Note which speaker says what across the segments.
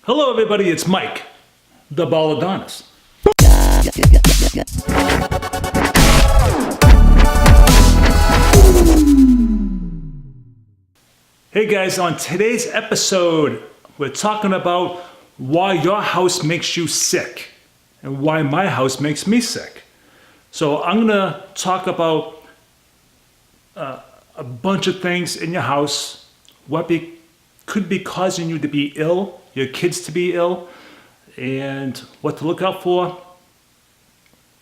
Speaker 1: Hello everybody, it's Mike, the Baldadonis. Hey guys, on today's episode, we're talking about why your house makes you sick and why my house makes me sick. So I'm gonna talk about a bunch of things in your house, what could be causing you to be ill, your kids to be ill, and what to look out for,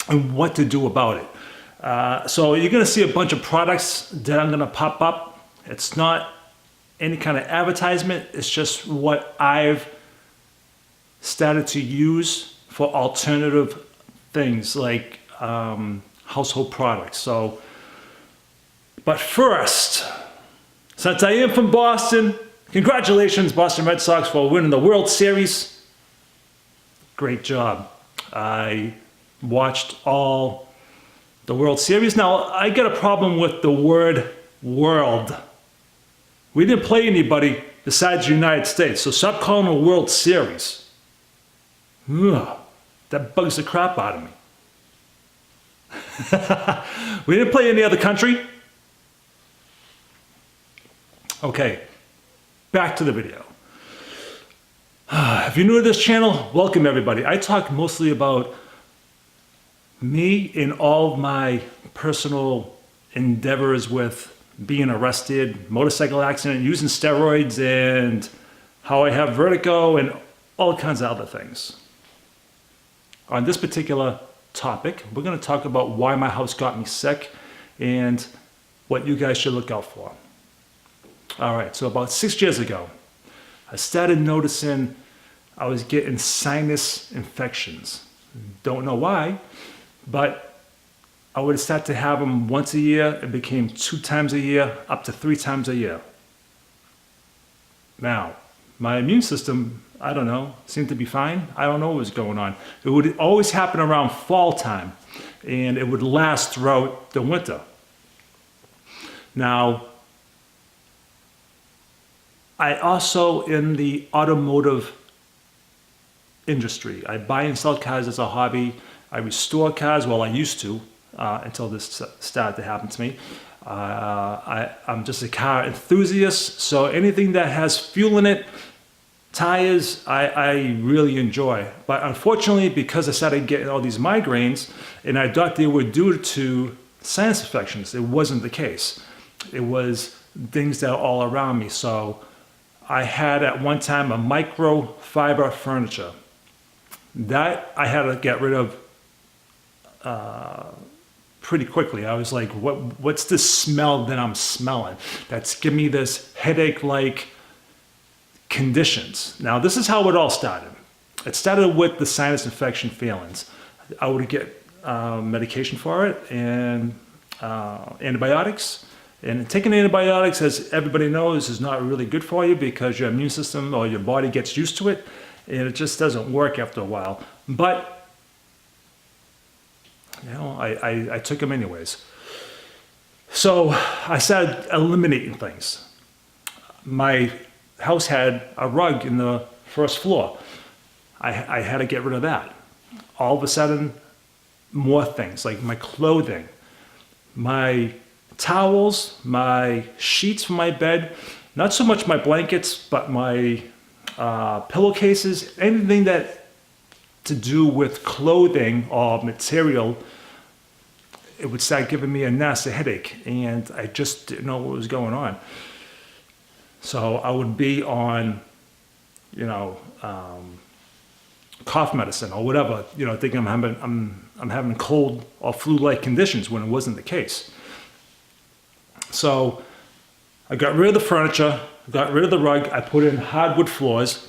Speaker 1: and what to do about it. So you're gonna see a bunch of products that I'm gonna pop up. It's not any kind of advertisement, it's just what I've started to use for alternative things like household products. So, but first, since I am from Boston, congratulations Boston Red Sox for winning the World Series. Great job. I watched all the World Series. Now, I got a problem with the word world. We didn't play anybody besides the United States, so stop calling it a World Series. Ugh, that bugs the crap out of me. We didn't play any other country. Okay, back to the video. If you're new to this channel, welcome everybody. I talk mostly about me and all of my personal endeavors with being arrested, motorcycle accident, using steroids, and how I have vertigo and all kinds of other things. On this particular topic, we're going to talk about why my house got me sick and what you guys should look out for. All right, so about 6 years ago, I started noticing I was getting sinus infections. Don't know why, but I would start to have them once a year. It became 2 times a year, up to 3 times a year. Now, my immune system, I don't know, seemed to be fine. I don't know what was going on. It would always happen around fall time, and it would last throughout the winter. Now, I also in the automotive industry. I buy and sell cars as a hobby. I restore cars, well I used to, until this started to happen to me. I'm just a car enthusiast, so anything that has fuel in it, tires, I really enjoy. But unfortunately, because I started getting all these migraines, and I thought they were due to sinus infections, it wasn't the case. It was things that are all around me. So I had at one time a microfiber furniture. That I had to get rid of pretty quickly. I was like, what's this smell that I'm smelling? That's giving me this headache-like conditions. Now, this is how it all started. It started with the sinus infection feelings. I would get medication for it and antibiotics. And taking antibiotics, as everybody knows, is not really good for you because your immune system or your body gets used to it, and it just doesn't work after a while. But you know, I took them anyways. So I started eliminating things. My house had a rug in the first floor. I had to get rid of that. All of a sudden, more things like my clothing, my towels, my sheets for my bed, not so much my blankets, but my pillowcases, anything that to do with clothing or material, it would start giving me a nasty headache, and I just didn't know what was going on. So I would be on, you know, cough medicine or whatever, you know, thinking I'm having cold or flu-like conditions when it wasn't the case. So I got rid of the furniture, got rid of the rug, I put in hardwood floors,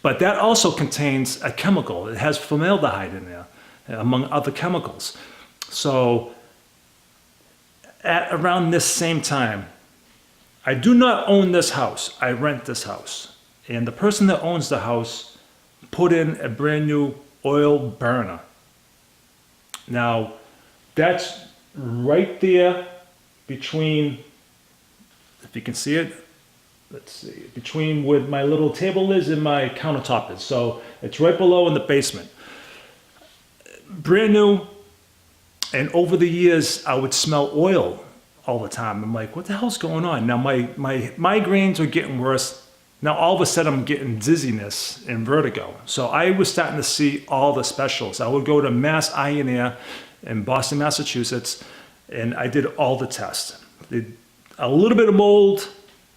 Speaker 1: but that also contains a chemical. It has formaldehyde in there, among other chemicals. So at around this same time, I do not own this house, I rent this house. And the person that owns the house put in a brand new oil burner. Now, that's right there between, if you can see it, let's see, between where my little table is and my countertop is. So it's right below in the basement. Brand new, and over the years, I would smell oil all the time. I'm like, what the hell's going on? Now my migraines are getting worse. Now all of a sudden I'm getting dizziness and vertigo. So I was starting to see all the specialists. I would go to Mass Eye and Ear in Boston, Massachusetts, and I did all the tests. A little bit of mold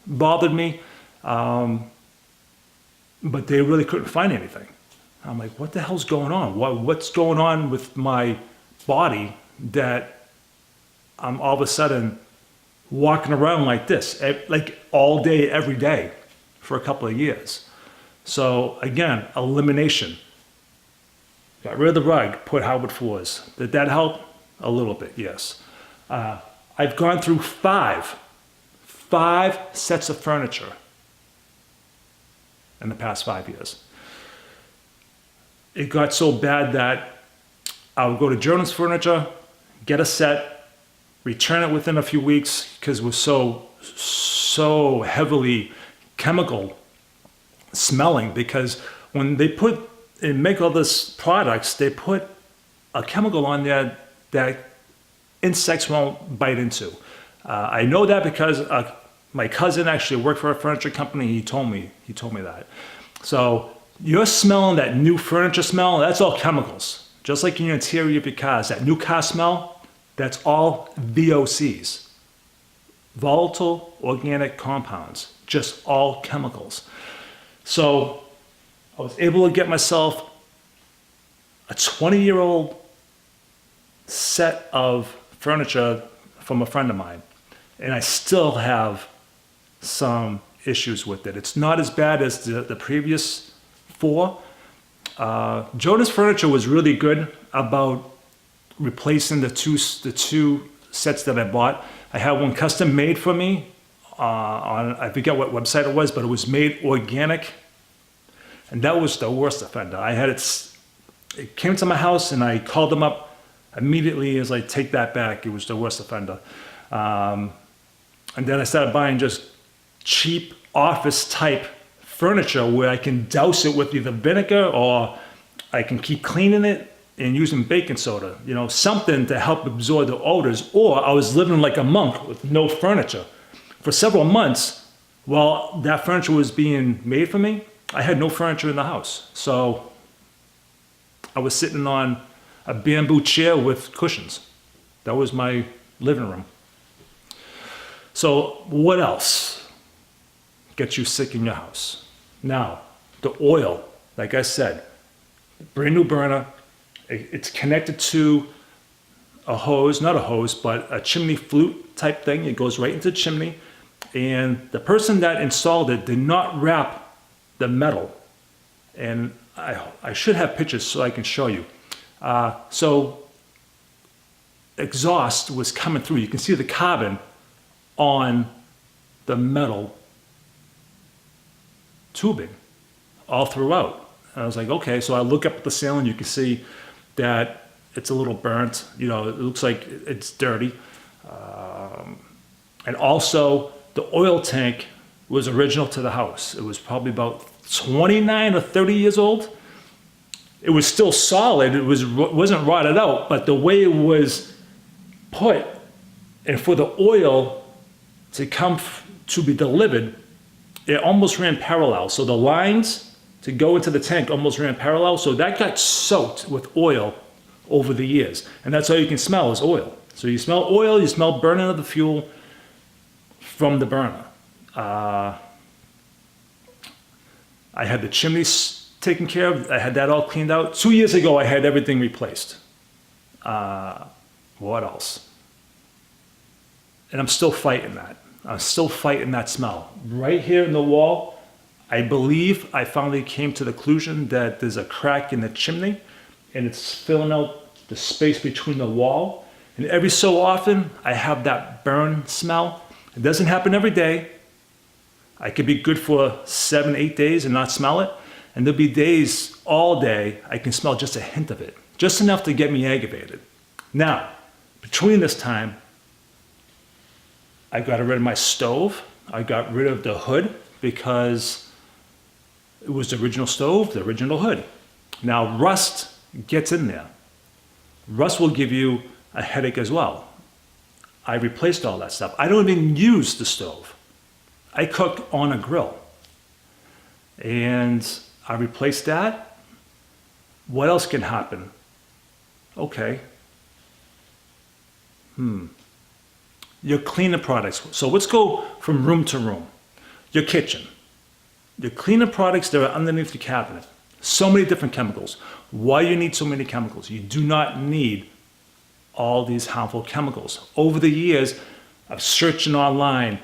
Speaker 1: bothered me, but they really couldn't find anything. I'm like, what the hell's going on? What's going on with my body that I'm all of a sudden walking around like this, like all day, every day for a couple of years? So again, elimination. Got rid of the rug, put hardwood floors. Did that help? A little bit, yes. I've gone through five sets of furniture in the past 5 years. It got so bad that I would go to Jonas Furniture, get a set, return it within a few weeks because it was so heavily chemical smelling, because when they put and make all these products, they put a chemical on there that insects won't bite into. I know that because my cousin actually worked for a furniture company. He told me that. So you're smelling that new furniture smell, that's all chemicals. Just like in your interior of your cars, that new car smell, that's all VOCs. Volatile organic compounds, just all chemicals. So I was able to get myself a 20-year-old set of furniture from a friend of mine, and I still have some issues with it. It's not as bad as the previous 4. Jonas Furniture was really good about replacing the two sets that I bought. I had one custom made for me on, I forget what website it was, but it was made organic, and that was the worst offender. I had it came to my house and I called them up immediately as I take that back. It was the worst offender. And then I started buying just cheap office type furniture where I can douse it with either vinegar or I can keep cleaning it and using baking soda, something to help absorb the odors. Or I was living like a monk with no furniture. For several months, while that furniture was being made for me, I had no furniture in the house. So I was sitting on a bamboo chair with cushions. That was my living room. So what else gets you sick in your house? Now, the oil, like I said, brand new burner. It's connected to a hose, not a hose, but a chimney flute type thing. It goes right into the chimney. And the person that installed it did not wrap the metal. And I should have pictures so I can show you. So exhaust was coming through. You can see the carbon on the metal tubing all throughout. And I was like, okay, so I look up at the ceiling, you can see that it's a little burnt, it looks like it's dirty. And also the oil tank was original to the house. It was probably about 29 or 30 years old. It was still solid, it wasn't rotted out, but the way it was put, and for the oil to come to be delivered, it almost ran parallel. So the lines to go into the tank almost ran parallel. So that got soaked with oil over the years. And that's all you can smell is oil. So you smell oil, you smell burning of the fuel from the burner. I had the chimneys taken care of. I had that all cleaned out. 2 years ago, I had everything replaced. What else? And I'm still fighting that. I'm still fighting that smell. Right here in the wall, I believe I finally came to the conclusion that there's a crack in the chimney and it's filling out the space between the wall. And every so often, I have that burn smell. It doesn't happen every day. I could be good for 7, 8 days and not smell it. And there'll be days all day I can smell just a hint of it, just enough to get me aggravated. Now, between this time, I got rid of my stove. I got rid of the hood because it was the original stove, the original hood. Now rust gets in there. Rust will give you a headache as well. I replaced all that stuff. I don't even use the stove. I cook on a grill. And I replaced that. What else can happen? Okay. Your cleaning products. So let's go from room to room. Your kitchen. Your cleaning products that are underneath the cabinet. So many different chemicals. Why you need so many chemicals? You do not need all these harmful chemicals. Over the years, I've searching online,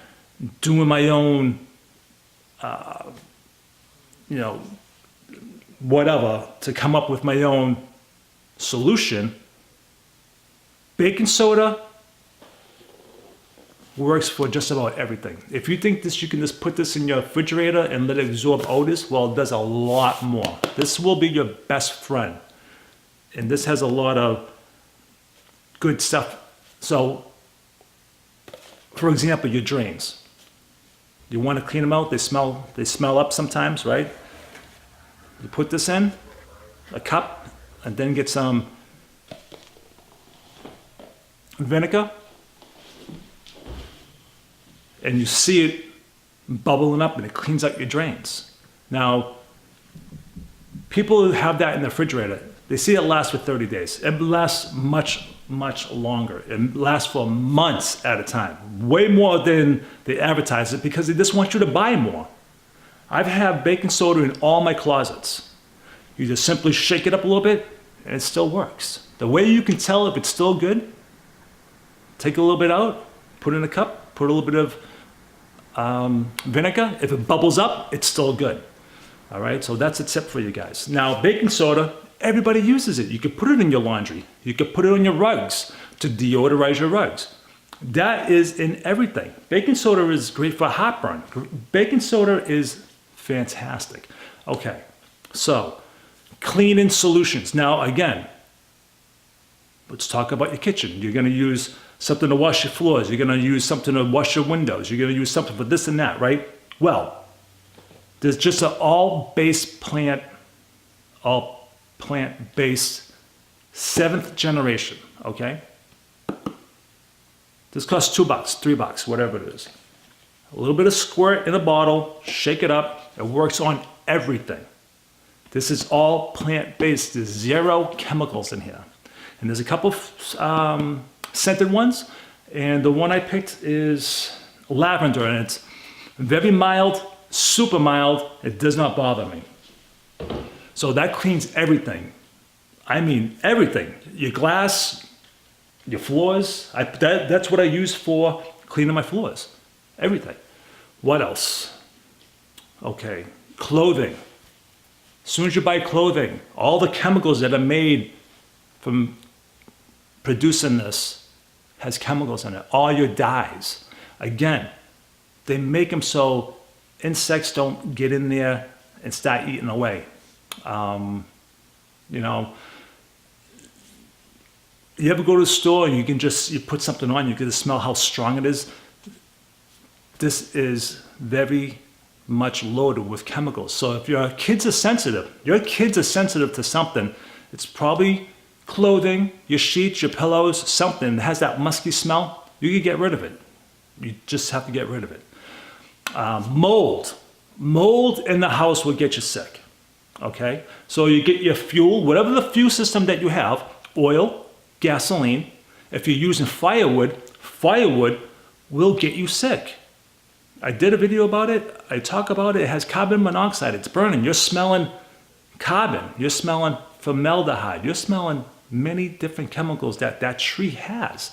Speaker 1: doing my own, whatever, to come up with my own solution. Baking soda works for just about everything. If you think this, you can just put this in your refrigerator and let it absorb odors, well, it does a lot more. This will be your best friend. And this has a lot of good stuff. So, for example, your drains. You want to clean them out, they smell up sometimes, right? You put this in a cup and then get some vinegar, and you see it bubbling up and it cleans out your drains. Now, people who have that in the refrigerator, they see it last for 30 days. It lasts much, much longer. It lasts for months at a time, way more than they advertise it because they just want you to buy more. I've had baking soda in all my closets. You just simply shake it up a little bit and it still works. The way you can tell if it's still good, take a little bit out, put it in a cup, put a little bit of vinegar. If it bubbles up, it's still good. All right, so that's a tip for you guys. Now, baking soda, everybody uses it. You could put it in your laundry. You could put it on your rugs to deodorize your rugs. That is in everything. Baking soda is great for heartburn. Baking soda is fantastic. Okay, so cleaning solutions. Now, again, let's talk about your kitchen. You're going to use something to wash your floors. You're going to use something to wash your windows. You're going to use something for this and that, right? Well, there's just an all plant-based 7th generation, okay? This costs $2, $3, whatever it is. A little bit of squirt in a bottle, shake it up. It works on everything. This is all plant-based. There's 0 chemicals in here. And there's a couple scented ones, and the one I picked is lavender, and it's very mild, super mild. It does not bother me. So that cleans everything. I mean everything. Your glass, your floors. That's what I use for cleaning my floors. Everything. What else? Okay, clothing. As soon as you buy clothing, all the chemicals that are made from producing this has chemicals in it. All your dyes. Again, they make them so insects don't get in there and start eating away. You ever go to the store and you put something on, you can just smell how strong it is. This is very much loaded with chemicals. So if your kids are sensitive to something, it's probably clothing, your sheets, your pillows, something that has that musky smell. You can get rid of it. You just have to get rid of it. Mold in the house will get you sick. Okay, so you get your fuel, whatever the fuel system that you have, oil, gasoline. If you're using firewood will get you sick. I did a video about it. I talk about it. It has carbon monoxide. It's burning. You're smelling carbon. You're smelling formaldehyde. You're smelling many different chemicals that tree has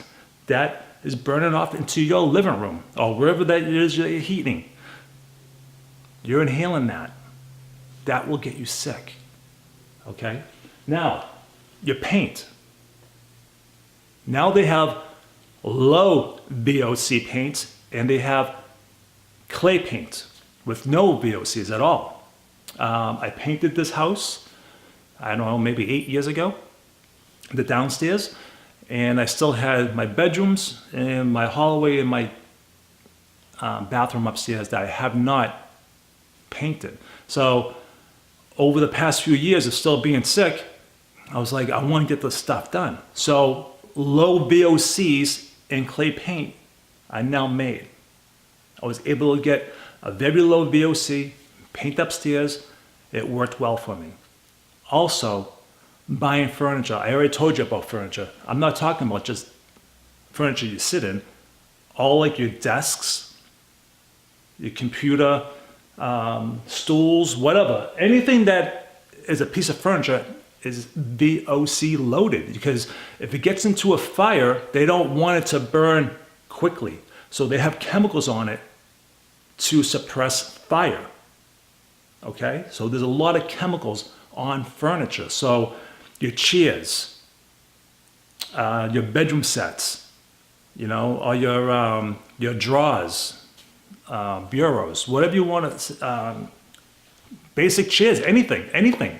Speaker 1: that is burning off into your living room or wherever that it is you're heating. You're inhaling that. That will get you sick. Okay? Now, your paint. Now they have low VOC paints and they have clay paint with no VOCs at all. I painted this house, I don't know, maybe 8 years ago, the downstairs, and I still had my bedrooms and my hallway and my bathroom upstairs that I have not painted. So over the past few years of still being sick, I was like, I want to get this stuff done. So low VOCs in clay paint I now made. I was able to get a very low VOC, paint upstairs. It worked well for me. Also, buying furniture. I already told you about furniture. I'm not talking about just furniture you sit in. All like your desks, your computer, stools, whatever. Anything that is a piece of furniture is VOC loaded, because if it gets into a fire, they don't want it to burn quickly. So they have chemicals on it to suppress fire. Okay? So there's a lot of chemicals on furniture. So your chairs, your bedroom sets, or your drawers, bureaus, whatever you want to, basic chairs, anything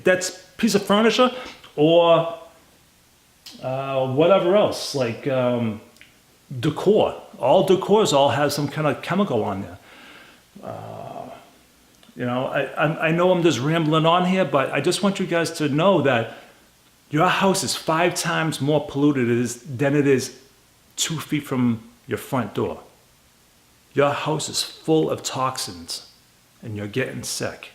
Speaker 1: that's piece of furniture, or whatever else, like decor. All decors all have some kind of chemical on there. I know I'm just rambling on here, but I just want you guys to know that your house is 5 times more polluted than it is 2 feet from your front door. Your house is full of toxins, and you're getting sick.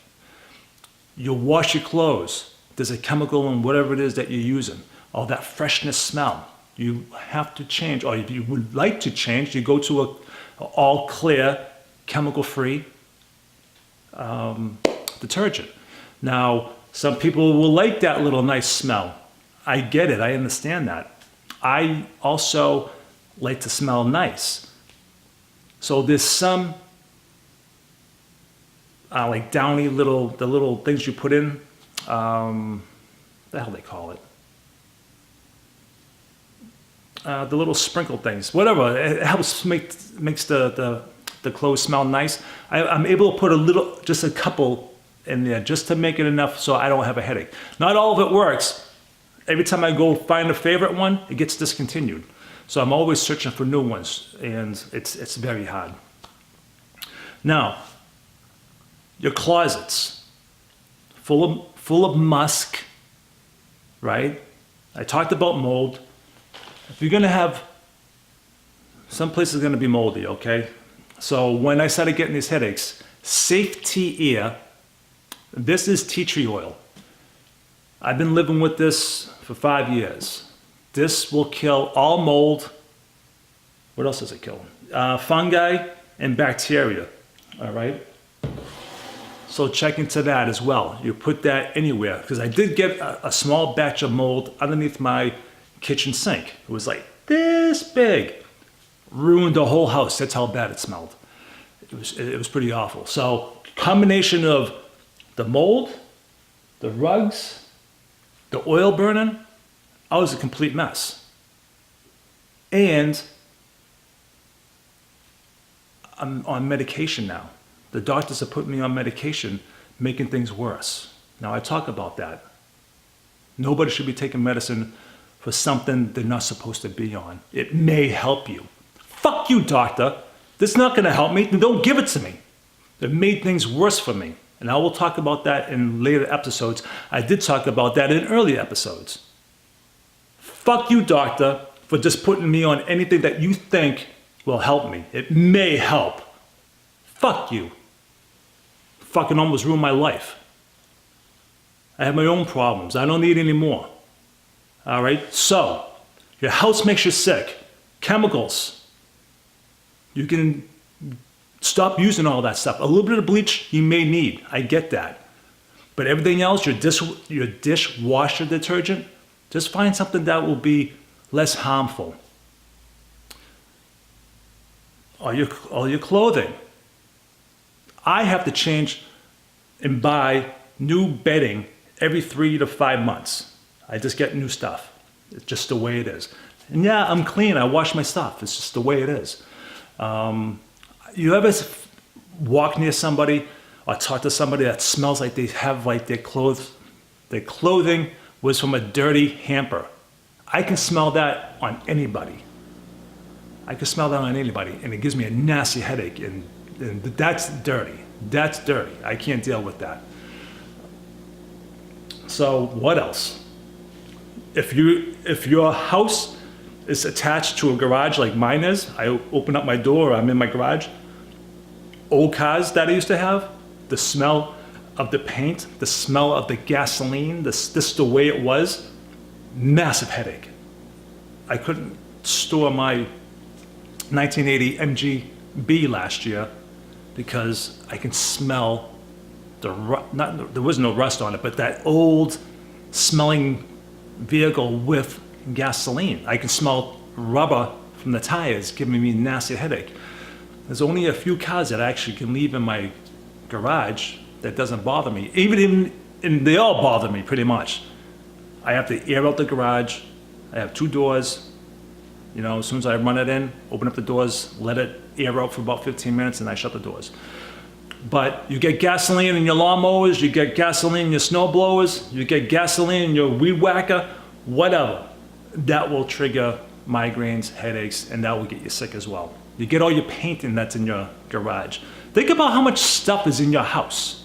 Speaker 1: You wash your clothes. There's a chemical in whatever it is that you're using. All that freshness smell. You have to change, or if you would like to change, you go to a all clear, chemical-free detergent. Now, some people will like that little nice smell. I get it. I understand that. I also like to smell nice. So there's some like downy the little things you put in. The hell they call it? The little sprinkle things, whatever. It helps makes the clothes smell nice. I'm able to put just a couple in there, just to make it enough so I don't have a headache. Not all of it works. Every time I go find a favorite one, it gets discontinued. So I'm always searching for new ones, and it's very hard. Now, your closets, full of musk, right? I talked about mold. If you're gonna have, some places are gonna be moldy, okay? So when I started getting these headaches, Safety Air, this is tea tree oil. I've been living with this for 5 years. This will kill all mold. What else does it kill? Fungi and bacteria, all right? So check into that as well. You put that anywhere, because I did get a small batch of mold underneath my kitchen sink. It was like this big. Ruined the whole house. That's how bad it smelled. It was pretty awful. So combination of the mold, the rugs, the oil burning, I was a complete mess. And I'm on medication now. The doctors are putting me on medication, making things worse. Now I talk about that. Nobody should be taking medicine for something they're not supposed to be on. It may help you. Fuck you, doctor. This is not going to help me. Don't give it to me. It made things worse for me. And I will talk about that in later episodes. I did talk about that in earlier episodes. Fuck you, doctor, for just putting me on anything that you think will help me. It may help. Fuck you. Fucking almost ruined my life. I have my own problems. I don't need any more. All right? So, your house makes you sick. Chemicals. You can stop using all that stuff. A little bit of bleach you may need. I get that. But everything else, your dishwasher detergent, just find something that will be less harmful. All your clothing. I have to change and buy new bedding every 3 to 5 months. I just get new stuff. It's just the way it is. And yeah, I'm clean. I wash my stuff. It's just the way it is. You ever walk near somebody or talk to somebody that smells like they have like their clothing was from a dirty hamper? I can smell that on anybody. I can smell that on anybody, and it gives me a nasty headache, and that's dirty. That's dirty. I can't deal with that. So what else? If your house is attached to a garage like mine is, I open up my door, I'm in my garage. Old cars that I used to have, the smell of the paint, the smell of the gasoline, this the way it was, massive headache. I couldn't store my 1980 MGB last year because I can smell there was no rust on it, but that old smelling vehicle with gasoline. I can smell rubber from the tires giving me a nasty headache. There's only a few cars that I actually can leave in my garage that doesn't bother me. And they all bother me pretty much. I have to air out the garage. I have 2 doors. You know, as soon as I run it in, open up the doors, let it air out for about 15 minutes, and I shut the doors. But you get gasoline in your lawnmowers, you get gasoline in your snow blowers, you get gasoline in your weed whacker, whatever. That will trigger migraines, headaches, and that will get you sick as well. You get all your painting that's in your garage. Think about how much stuff is in your house.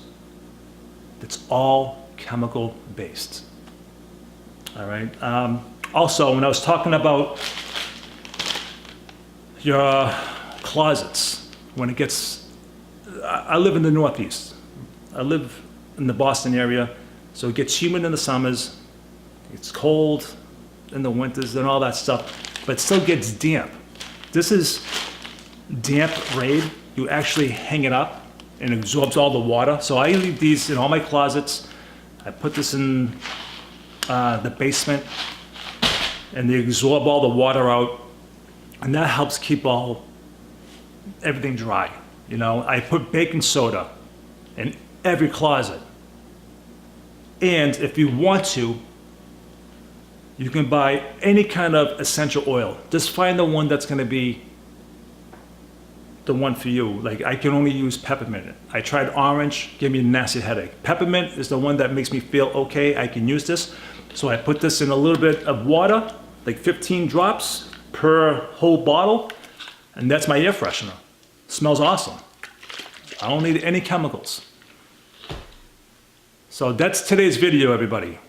Speaker 1: It's all chemical based. All right. Also, when I was talking about your closets, when it gets, I live in the Northeast. I live in the Boston area, so it gets humid in the summers, it's cold in the winters and all that stuff, but it still gets damp. This is damp raid. You actually hang it up and it absorbs all the water. So I leave these in all my closets. I put this in the basement, and they absorb all the water out, and that helps keep everything dry. You know, I put baking soda in every closet. And if you want to, you can buy any kind of essential oil. Just find the one that's going to be the one for you. Like, I can only use peppermint. I tried orange, gave me a nasty headache. Peppermint is the one that makes me feel okay. I can use this. So I put this in a little bit of water, like 15 drops per whole bottle, and that's my air freshener. Smells awesome. I don't need any chemicals. So that's today's video, everybody.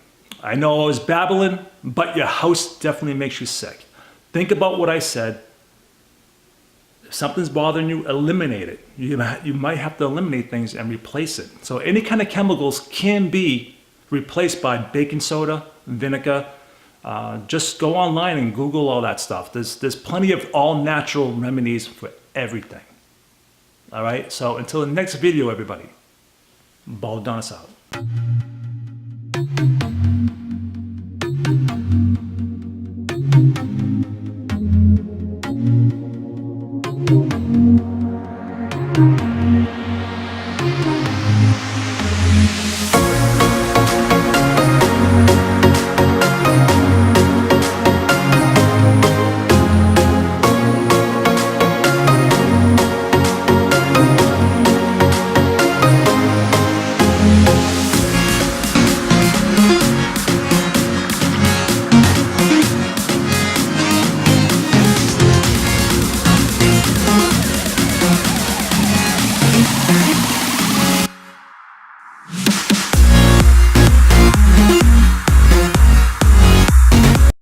Speaker 1: I know I was babbling, but your house definitely makes you sick. Think about what I said. If something's bothering you, eliminate it. You might have to eliminate things and replace it. So any kind of chemicals can be replaced by baking soda, vinegar. Just go online and Google all that stuff. There's plenty of all natural remedies for everything. All right, so until the next video, everybody, Baldadonis out.